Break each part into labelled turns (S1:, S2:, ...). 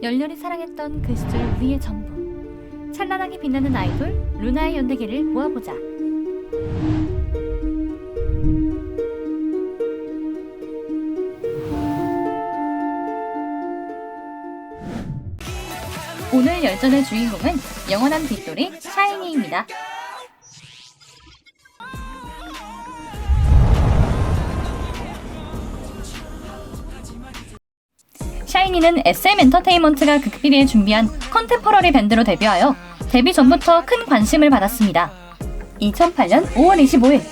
S1: 열렬히 사랑했던 그 시절 우리의 전부, 찬란하게 빛나는 아이돌 루나의 연대기를 모아보자. 오늘 열전의 주인공은 영원한 빗돌이 샤이니입니다. 샤이니는 SM 엔터테인먼트가 극비리에 준비한 컨템퍼러리 밴드로 데뷔하여 데뷔 전부터 큰 관심을 받았습니다. 2008년 5월 25일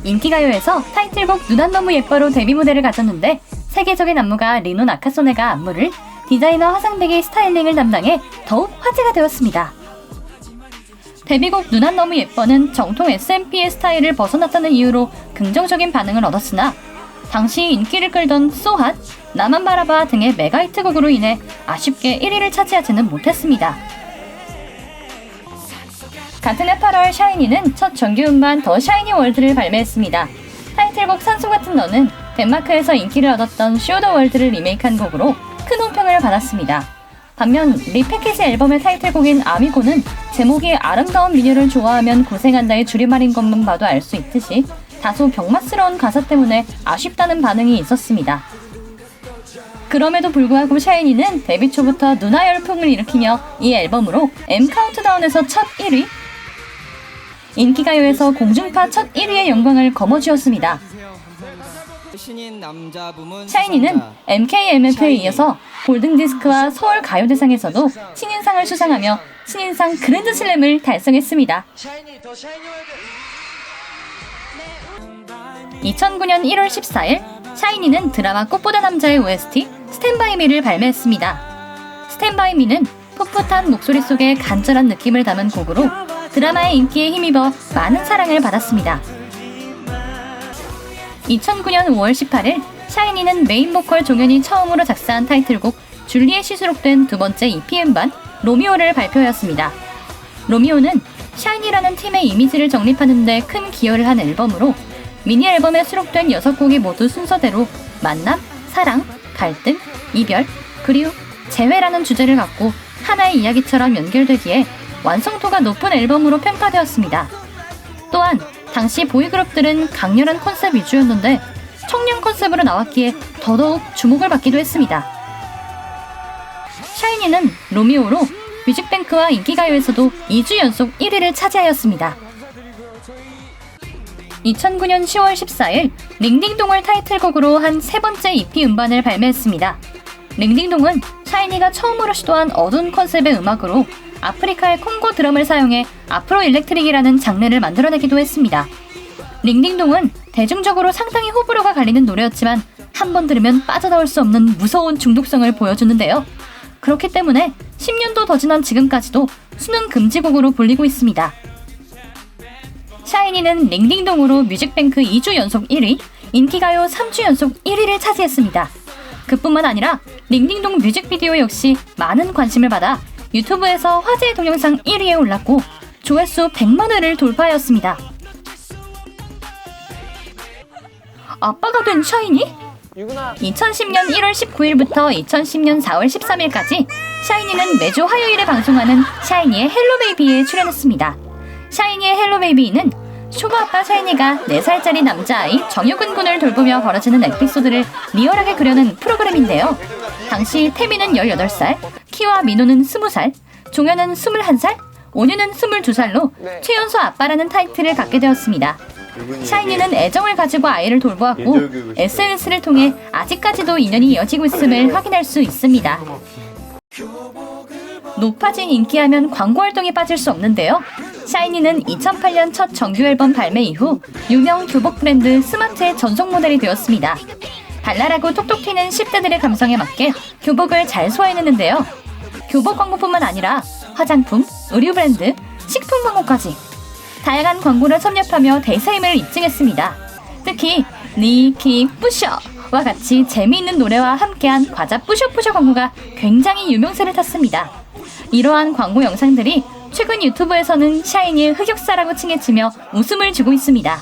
S1: 인기가요에서 타이틀곡 눈 안 너무 예뻐로 데뷔 무대를 가졌는데 세계적인 안무가 리노 나카소네가 안무를, 디자이너 화상백이 스타일링을 담당해 더욱 화제가 되었습니다. 데뷔곡 눈 안 너무 예뻐는 정통 SMP의 스타일을 벗어났다는 이유로 긍정적인 반응을 얻었으나 당시 인기를 끌던 소핫, 나만 바라봐 등의 메가히트곡으로 인해 아쉽게 1위를 차지하지는 못했습니다. 같은 해 8월 샤이니는 첫 정규 음반 더 샤이니 월드를 발매했습니다. 타이틀곡 산소 같은 너는 덴마크에서 인기를 얻었던 쇼 더 월드를 리메이크한 곡으로 큰 호평을 받았습니다. 반면 리패키지 앨범의 타이틀곡인 아미고는 제목이 아름다운 미녀를 좋아하면 고생한다의 줄임말인 것만 봐도 알 수 있듯이 다소 병맛스러운 가사 때문에 아쉽다는 반응이 있었습니다. 그럼에도 불구하고 샤이니는 데뷔 초부터 누나 열풍을 일으키며 이 앨범으로 M 카운트다운에서 첫 1위, 인기가요에서 공중파 첫 1위의 영광을 거머쥐었습니다. 샤이니는 MKMF에 이어서 골든디스크와 서울가요대상에서도 신인상을 수상하며 신인상 그랜드슬램을 달성했습니다. 2009년 1월 14일 샤이니는 드라마 꽃보다 남자의 OST 스탠바이미를 발매했습니다. 스탠바이미는 풋풋한 목소리 속에 간절한 느낌을 담은 곡으로 드라마의 인기에 힘입어 많은 사랑을 받았습니다. 2009년 5월 18일 샤이니는 메인 보컬 종현이 처음으로 작사한 타이틀곡 줄리엣이 수록된 두 번째 EP 음반 로미오를 발표하였습니다. 로미오는 샤이니라는 팀의 이미지를 정립하는 데 큰 기여를 한 앨범으로 미니 앨범에 수록된 6곡이 모두 순서대로 만남, 사랑, 갈등, 이별, 그리움, 재회라는 주제를 갖고 하나의 이야기처럼 연결되기에 완성도가 높은 앨범으로 평가되었습니다. 또한 당시 보이그룹들은 강렬한 컨셉 위주였는데 청량 컨셉으로 나왔기에 더더욱 주목을 받기도 했습니다. 샤이니는 로미오로 뮤직뱅크와 인기가요에서도 2주 연속 1위를 차지하였습니다. 2009년 10월 14일 링딩동을 타이틀곡으로 한 세 번째 EP 음반을 발매했습니다. 링딩동은 샤이니가 처음으로 시도한 어두운 컨셉의 음악으로 아프리카의 콩고 드럼을 사용해 아프로 일렉트릭이라는 장르를 만들어내기도 했습니다. 링딩동은 대중적으로 상당히 호불호가 갈리는 노래였지만 한 번 들으면 빠져나올 수 없는 무서운 중독성을 보여주는데요. 그렇기 때문에 10년도 더 지난 지금까지도 수능 금지곡으로 불리고 있습니다. 샤이니는 링딩동으로 뮤직뱅크 2주 연속 1위, 인기가요 3주 연속 1위를 차지했습니다. 그뿐만 아니라 링딩동 뮤직비디오 역시 많은 관심을 받아 유튜브에서 화제의 동영상 1위에 올랐고 조회수 100만 회를 돌파하였습니다. 아빠가 된 샤이니? 2010년 1월 19일부터 2010년 4월 13일까지 샤이니는 매주 화요일에 방송하는 샤이니의 헬로 베이비에 출연했습니다. 샤이니의 헬로 베이비는 쇼부아빠 샤이니가 4살짜리 남자아이 정유근 군을 돌보며 벌어지는 에피소드를 리얼하게 그려낸 프로그램인데요. 당시 태미는 18살, 키와 민호는 20살, 종현은 21살, 온유는 22살로 최연소 아빠라는 타이틀을 갖게 되었습니다. 샤이니는 애정을 가지고 아이를 돌보았고 SNS를 통해 아직까지도 인연이 이어지고 있음을 확인할 수 있습니다. 높아진 인기하면 광고 활동이 빠질 수 없는데요. 샤이니는 2008년 첫 정규 앨범 발매 이후 유명 교복 브랜드 스마트의 전속 모델이 되었습니다. 발랄하고 톡톡 튀는 10대들의 감성에 맞게 교복을 잘 소화해냈는데요. 교복 광고뿐만 아니라 화장품, 의류 브랜드, 식품 광고까지 다양한 광고를 섭렵하며 대세임을 입증했습니다. 특히 니키 뿌셔와 같이 재미있는 노래와 함께한 과자 뿌셔뿌셔 광고가 굉장히 유명세를 탔습니다. 이러한 광고 영상들이 최근 유튜브에서는 샤이니의 흑역사라고 칭해지며 웃음을 주고 있습니다.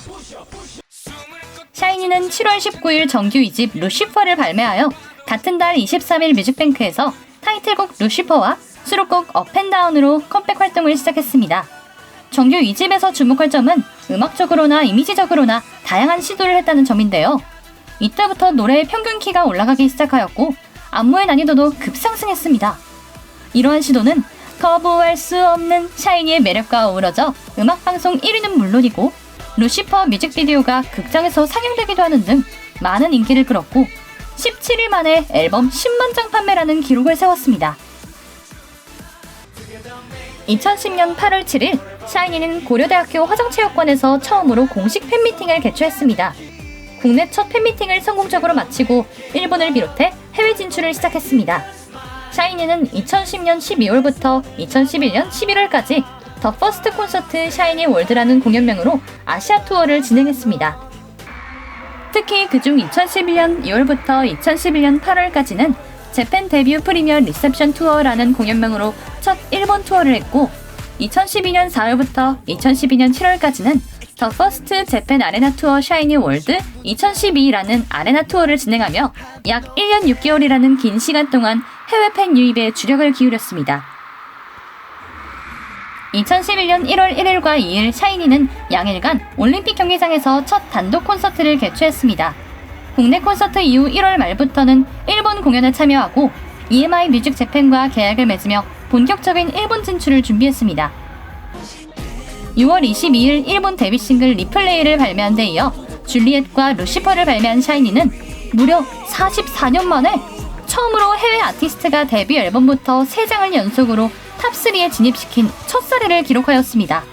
S1: 샤이니는 7월 19일 정규 2집 루시퍼를 발매하여 같은 달 23일 뮤직뱅크에서 타이틀곡 루시퍼와 수록곡 업앤다운으로 컴백 활동을 시작했습니다. 정규 2집에서 주목할 점은 음악적으로나 이미지적으로나 다양한 시도를 했다는 점인데요. 이때부터 노래의 평균 키가 올라가기 시작하였고 안무의 난이도도 급상승했습니다. 이러한 시도는 거부할 수 없는 샤이니의 매력과 어우러져 음악방송 1위는 물론이고 루시퍼 뮤직비디오가 극장에서 상영되기도 하는 등 많은 인기를 끌었고 17일 만에 앨범 10만 장 판매라는 기록을 세웠습니다. 2010년 8월 7일 샤이니는 고려대학교 화정체육관에서 처음으로 공식 팬미팅을 개최했습니다. 국내 첫 팬미팅을 성공적으로 마치고 일본을 비롯해 해외 진출을 시작했습니다. 샤이니는 2010년 12월부터 2011년 11월까지 더 퍼스트 콘서트 샤이니 월드라는 공연명으로 아시아 투어를 진행했습니다. 특히 그중 2011년 2월부터 2011년 8월까지는 재팬 데뷔 프리미어 리셉션 투어라는 공연명으로 첫 일본 투어를 했고 2012년 4월부터 2012년 7월까지는 더 퍼스트 재팬 아레나 투어 샤이니 월드 2012라는 아레나 투어를 진행하며 약 1년 6개월이라는 긴 시간 동안 해외 팬 유입에 주력을 기울였습니다. 2011년 1월 1일과 2일 샤이니는 양일간 올림픽 경기장에서 첫 단독 콘서트를 개최했습니다. 국내 콘서트 이후 1월 말부터는 일본 공연에 참여하고 EMI 뮤직 재팬과 계약을 맺으며 본격적인 일본 진출을 준비했습니다. 6월 22일 일본 데뷔 싱글 리플레이를 발매한 데 이어 줄리엣과 루시퍼를 발매한 샤이니는 무려 44년 만에 처음으로 해외 아티스트가 데뷔 앨범부터 3장을 연속으로 탑3에 진입시킨 첫 사례를 기록하였습니다.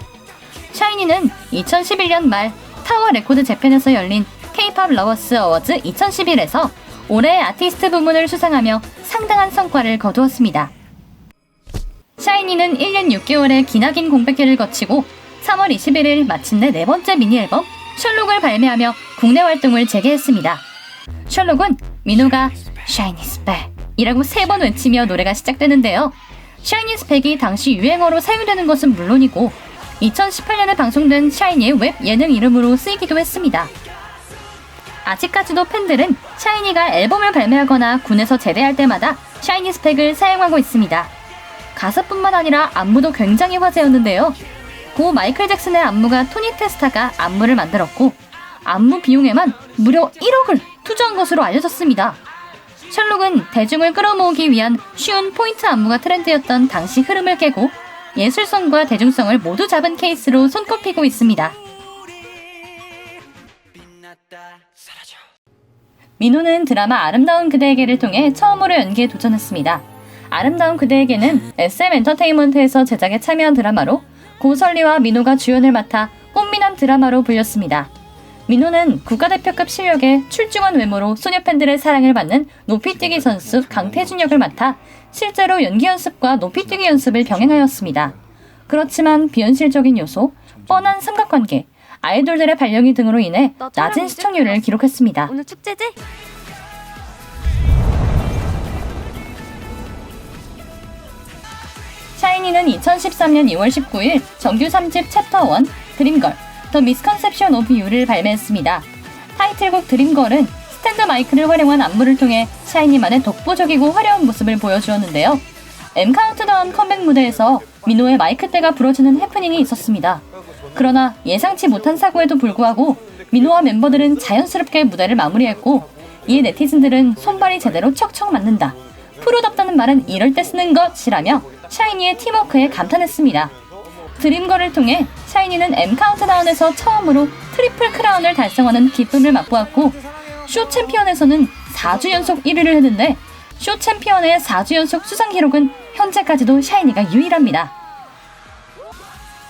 S1: 샤이니는 2011년 말 타워 레코드 재팬에서 열린 K-POP 러버스 어워즈 2011에서 올해의 아티스트 부문을 수상하며 상당한 성과를 거두었습니다. 샤이니는 1년 6개월의 기나긴 공백기를 거치고 3월 21일 마침내 4번째 미니 앨범 셜록을 발매하며 국내 활동을 재개했습니다. 셜록은 민호가 샤이니 스펙 이라고 3번 외치며 노래가 시작되는데요. 샤이니 스펙이 당시 유행어로 사용되는 것은 물론이고 2018년에 방송된 샤이니의 웹 예능 이름으로 쓰이기도 했습니다. 아직까지도 팬들은 샤이니가 앨범을 발매하거나 군에서 제대할 때마다 샤이니 스펙을 사용하고 있습니다. 가사뿐만 아니라 안무도 굉장히 화제였는데요. 고 마이클 잭슨의 안무가 토니 테스타가 안무를 만들었고 안무 비용에만 무려 1억을 투자한 것으로 알려졌습니다. 셜록은 대중을 끌어모으기 위한 쉬운 포인트 안무가 트렌드였던 당시 흐름을 깨고 예술성과 대중성을 모두 잡은 케이스로 손꼽히고 있습니다. 민호는 드라마 아름다운 그대에게를 통해 처음으로 연기에 도전했습니다. 아름다운 그대에게는 SM 엔터테인먼트에서 제작에 참여한 드라마로 고설리와 민호가 주연을 맡아 꽃미남 드라마로 불렸습니다. 민호는 국가대표급 실력에 출중한 외모로 소녀 팬들의 사랑을 받는 높이뛰기 선수 강태준 역을 맡아 실제로 연기 연습과 높이뛰기 연습을 병행하였습니다. 그렇지만 비현실적인 요소, 뻔한 삼각관계, 아이돌들의 발령기 등으로 인해 낮은 시청률을 기록했습니다.
S2: 오늘 축제지?
S1: 샤이니는 2013년 2월 19일 정규 3집 챕터 1 드림걸 더 미스컨셉션 오브 유를 발매했습니다. 타이틀곡 드림걸은 스탠드 마이크를 활용한 안무를 통해 샤이니만의 독보적이고 화려한 모습을 보여주었는데요. M 카운트다운 컴백 무대에서 민호의 마이크대가 부러지는 해프닝이 있었습니다. 그러나 예상치 못한 사고에도 불구하고 민호와 멤버들은 자연스럽게 무대를 마무리했고 이에 네티즌들은 손발이 제대로 척척 맞는다. 프로답다는 말은 이럴 때 쓰는 것이라며 샤이니의 팀워크에 감탄했습니다. 드림걸을 통해 샤이니는 M 카운트다운에서 처음으로 트리플 크라운을 달성하는 기쁨을 맛보았고 쇼 챔피언에서는 4주 연속 1위를 했는데 쇼 챔피언의 4주 연속 수상 기록은 현재까지도 샤이니가 유일합니다.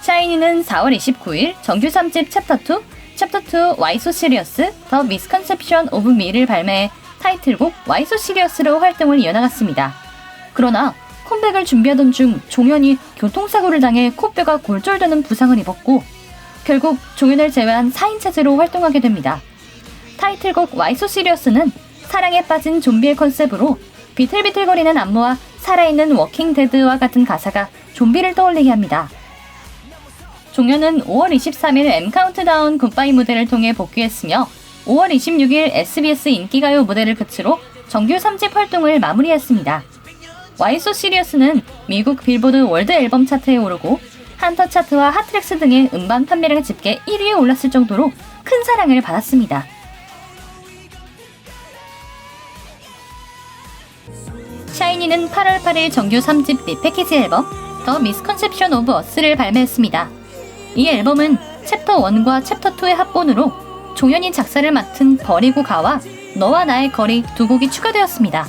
S1: 샤이니는 4월 29일 정규 3집 챕터 2 Why So Serious The Misconception of Me를 발매해 타이틀곡 Why So Serious로 활동을 이어나갔습니다. 그러나 컴백을 준비하던 중 종현이 교통사고를 당해 코뼈가 골절되는 부상을 입었고 결국 종현을 제외한 4인 체제로 활동하게 됩니다. 타이틀곡 Why So Serious는 사랑에 빠진 좀비의 컨셉으로 비틀비틀거리는 안무와 살아있는 워킹 데드와 같은 가사가 좀비를 떠올리게 합니다. 종현은 5월 23일 M 카운트다운 굿바이 무대를 통해 복귀했으며 5월 26일 SBS 인기가요 무대를 끝으로 정규 3집 활동을 마무리했습니다. Why So Serious는 미국 빌보드 월드 앨범 차트에 오르고 한터 차트와 핫트랙스 등의 음반 판매량 집계 1위에 올랐을 정도로 큰 사랑을 받았습니다. 샤이니는 8월 8일 정규 3집 미패키지 앨범 The Misconception of Us를 발매했습니다. 이 앨범은 챕터 1과 챕터 2의 합본으로 종현이 작사를 맡은 버리고 가와 너와 나의 거리 두 곡이 추가되었습니다.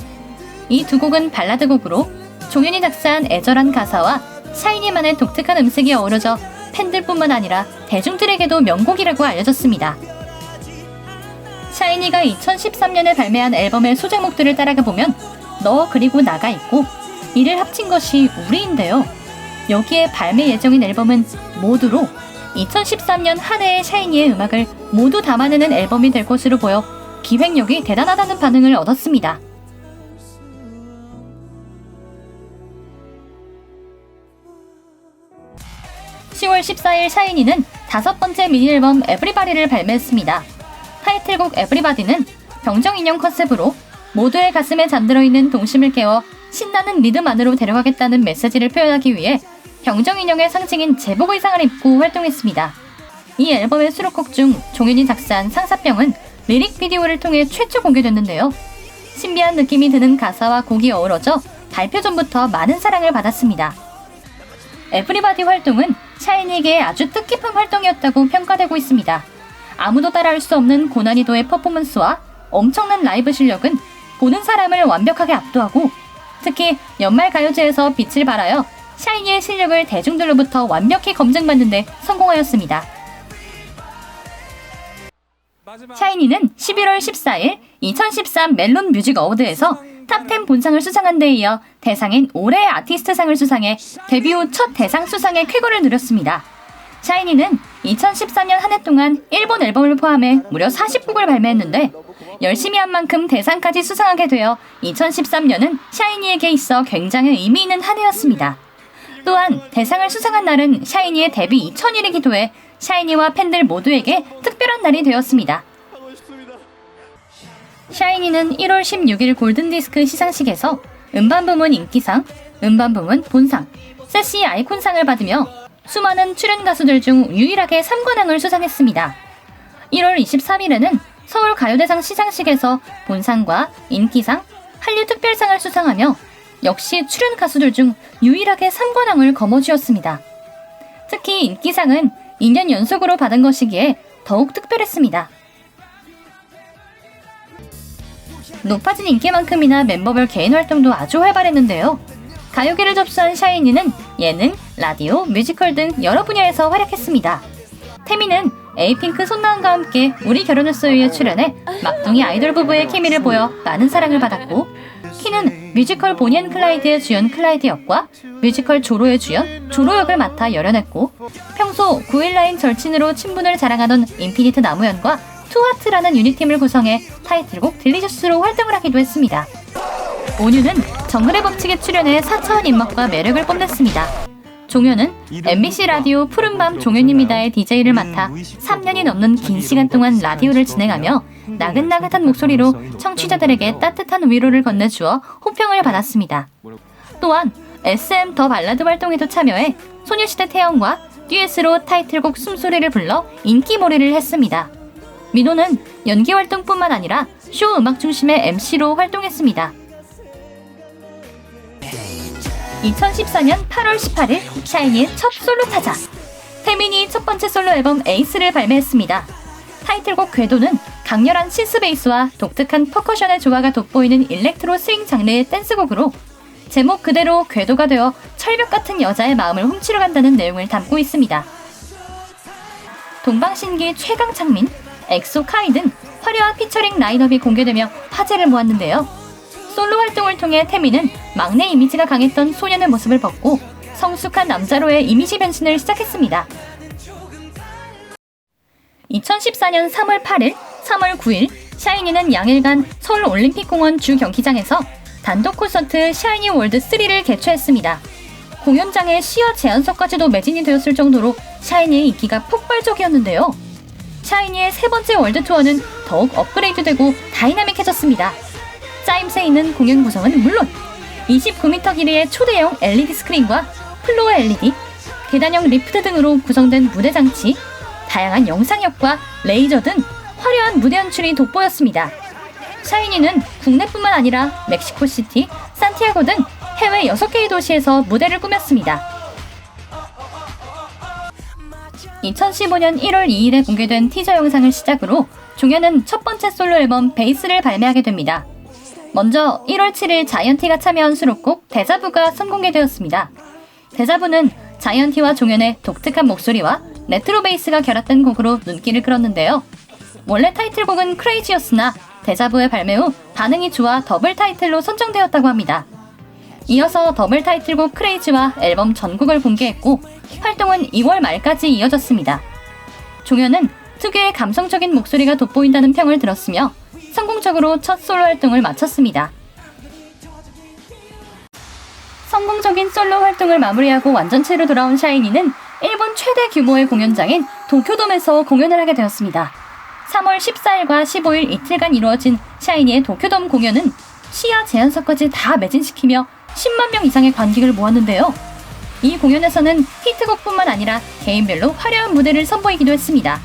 S1: 이 두 곡은 발라드 곡으로 종현이 작사한 애절한 가사와 샤이니만의 독특한 음색이 어우러져 팬들뿐만 아니라 대중들에게도 명곡이라고 알려졌습니다. 샤이니가 2013년에 발매한 앨범의 소제목들을 따라가 보면 너 그리고 나가 있고 이를 합친 것이 우리인데요. 여기에 발매 예정인 앨범은 모두로 2013년 한 해의 샤이니의 음악을 모두 담아내는 앨범이 될 것으로 보여 기획력이 대단하다는 반응을 얻었습니다. (10월 14일) 샤이니는 5번째 미니앨범 에브리바디를 발매했습니다. 타이틀곡 에브리바디는 병정인형 컨셉으로 모두의 가슴에 잠들어 있는 동심을 깨워 신나는 리듬 안으로 데려가겠다는 메시지를 표현하기 위해 병정인형의 상징인 제복 의상을 입고 활동했습니다. 이 앨범의 수록곡 중 종현이 작사한 상사병은 리릭 비디오를 통해 최초 공개됐는데요. 신비한 느낌이 드는 가사와 곡이 어우러져 발표 전부터 많은 사랑을 받았습니다. 에브리바디 활동은 샤이니에게 아주 뜻깊은 활동이었다고 평가되고 있습니다. 아무도 따라할 수 없는 고난이도의 퍼포먼스와 엄청난 라이브 실력은 보는 사람을 완벽하게 압도하고 특히 연말가요제에서 빛을 발하여 샤이니의 실력을 대중들로부터 완벽히 검증받는 데 성공하였습니다. 샤이니는 11월 14일 2013 멜론 뮤직 어워드에서 탑10 본상을 수상한 데 이어 대상인 올해의 아티스트상을 수상해 데뷔 후 첫 대상 수상의 쾌거를 누렸습니다. 샤이니는 2013년 한 해 동안 일본 앨범을 포함해 무려 40곡을 발매했는데 열심히 한 만큼 대상까지 수상하게 되어 2013년은 샤이니에게 있어 굉장히 의미 있는 한 해였습니다. 또한 대상을 수상한 날은 샤이니의 데뷔 2000일이기도 해 샤이니와 팬들 모두에게 특별한 날이 되었습니다. 샤이니는 1월 16일 골든디스크 시상식에서 음반 부문 인기상, 음반 부문 본상, 세시 아이콘상을 받으며 수많은 출연 가수들 중 유일하게 3관왕을 수상했습니다. 1월 23일에는 서울 가요대상 시상식에서 본상과 인기상, 한류 특별상을 수상하며 역시 출연 가수들 중 유일하게 3관왕을 거머쥐었습니다. 특히 인기상은 2년 연속으로 받은 것이기에 더욱 특별했습니다. 높아진 인기만큼이나 멤버별 개인 활동도 아주 활발했는데요. 가요계를 접수한 샤이니는 예능, 라디오, 뮤지컬 등 여러 분야에서 활약했습니다. 태미는 에이핑크 손나은과 함께 우리 결혼했어요에 출연해 막둥이 아이돌 부부의 케미를 보여 많은 사랑을 받았고, 키는 뮤지컬 보니 앤 클라이드의 주연 클라이드 역과 뮤지컬 조로의 주연 조로 역을 맡아 열연했고, 평소 9일라인 절친으로 친분을 자랑하던 인피니트 나무현과 투하트라는 유닛팀을 구성해 타이틀곡 딜리셔스로 활동을 하기도 했습니다. 온유는 정글의 법칙에 출연해 사차원 입맛과 매력을 뽐냈습니다. 종현은 MBC 라디오 푸른밤 종현입니다의 DJ를 맡아 3년이 넘는 긴 시간 동안 라디오를 진행하며 나긋나긋한 목소리로 청취자들에게 따뜻한 위로를 건네주어 호평을 받았습니다. 또한 SM 더 발라드 활동에도 참여해 소녀시대 태연과 듀엣으로 타이틀곡 숨소리를 불러 인기몰이를 했습니다. 민호는 연기 활동뿐만 아니라 쇼 음악 중심의 MC로 활동했습니다. 2014년 8월 18일 샤이니의 첫 솔로 타자 태민이 첫 번째 솔로 앨범 에이스를 발매했습니다. 타이틀곡 궤도는 강렬한 신스 베이스와 독특한 퍼커션의 조화가 돋보이는 일렉트로 스윙 장르의 댄스곡으로 제목 그대로 궤도가 되어 철벽 같은 여자의 마음을 훔치러 간다는 내용을 담고 있습니다. 동방신기 최강창민, 엑소 카이 등 화려한 피처링 라인업이 공개되며 화제를 모았는데요. 솔로 활동을 통해 태민은 막내 이미지가 강했던 소년의 모습을 벗고 성숙한 남자로의 이미지 변신을 시작했습니다. 2014년 3월 8일, 3월 9일 샤이니는 양일간 서울올림픽공원 주경기장에서 단독 콘서트 샤이니 월드 3를 개최했습니다. 공연장에 시야 제한석까지도 매진이 되었을 정도로 샤이니의 인기가 폭발적이었는데요. 샤이니의 세 번째 월드 투어는 더욱 업그레이드되고 다이나믹해졌습니다. 짜임새 있는 공연 구성은 물론 29m 길이의 초대형 LED 스크린과 플로어 LED, 계단형 리프트 등으로 구성된 무대 장치, 다양한 영상력과 레이저 등 화려한 무대 연출이 돋보였습니다. 샤이니는 국내뿐만 아니라 멕시코시티, 산티아고 등 해외 6개의 도시에서 무대를 꾸몄습니다. 2015년 1월 2일에 공개된 티저 영상을 시작으로 종현은 첫 번째 솔로 앨범 베이스를 발매하게 됩니다. 먼저 1월 7일 자이언티가 참여한 수록곡 데자부가 선공개되었습니다. 데자부는 자이언티와 종현의 독특한 목소리와 레트로 베이스가 결합된 곡으로 눈길을 끌었는데요. 원래 타이틀곡은 크레이지였으나 데자부의 발매 후 반응이 좋아 더블 타이틀로 선정되었다고 합니다. 이어서 더블 타이틀곡 크레이지와 앨범 전곡을 공개했고 활동은 2월 말까지 이어졌습니다. 종현은 특유의 감성적인 목소리가 돋보인다는 평을 들었으며 성공적으로 첫 솔로 활동을 마쳤습니다. 성공적인 솔로 활동을 마무리하고 완전체로 돌아온 샤이니는 일본 최대 규모의 공연장인 도쿄돔에서 공연을 하게 되었습니다. 3월 14일과 15일 이틀간 이루어진 샤이니의 도쿄돔 공연은 시야 제한석까지 다 매진시키며 10만 명 이상의 관객을 모았는데요. 이 공연에서는 히트곡뿐만 아니라 개인별로 화려한 무대를 선보이기도 했습니다.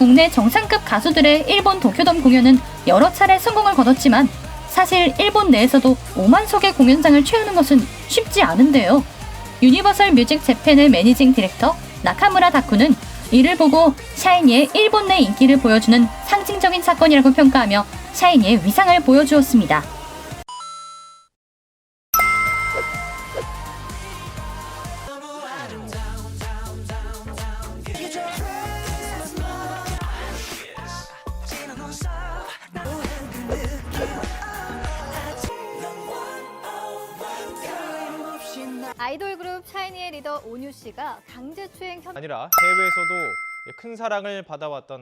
S1: 국내 정상급 가수들의 일본 도쿄돔 공연은 여러 차례 성공을 거뒀지만 사실 일본 내에서도 5만 석의 공연장을 채우는 것은 쉽지 않은데요. 유니버설 뮤직 재팬의 매니징 디렉터 나카무라 다쿠는 이를 보고 샤이니의 일본 내 인기를 보여주는 상징적인 사건이라고 평가하며 샤이니의 위상을 보여주었습니다.
S2: 아이돌 그룹 샤이니의 리더 오뉴 씨가 강제추행 현
S3: 아니라 해외에서도 큰 사랑을 받아왔던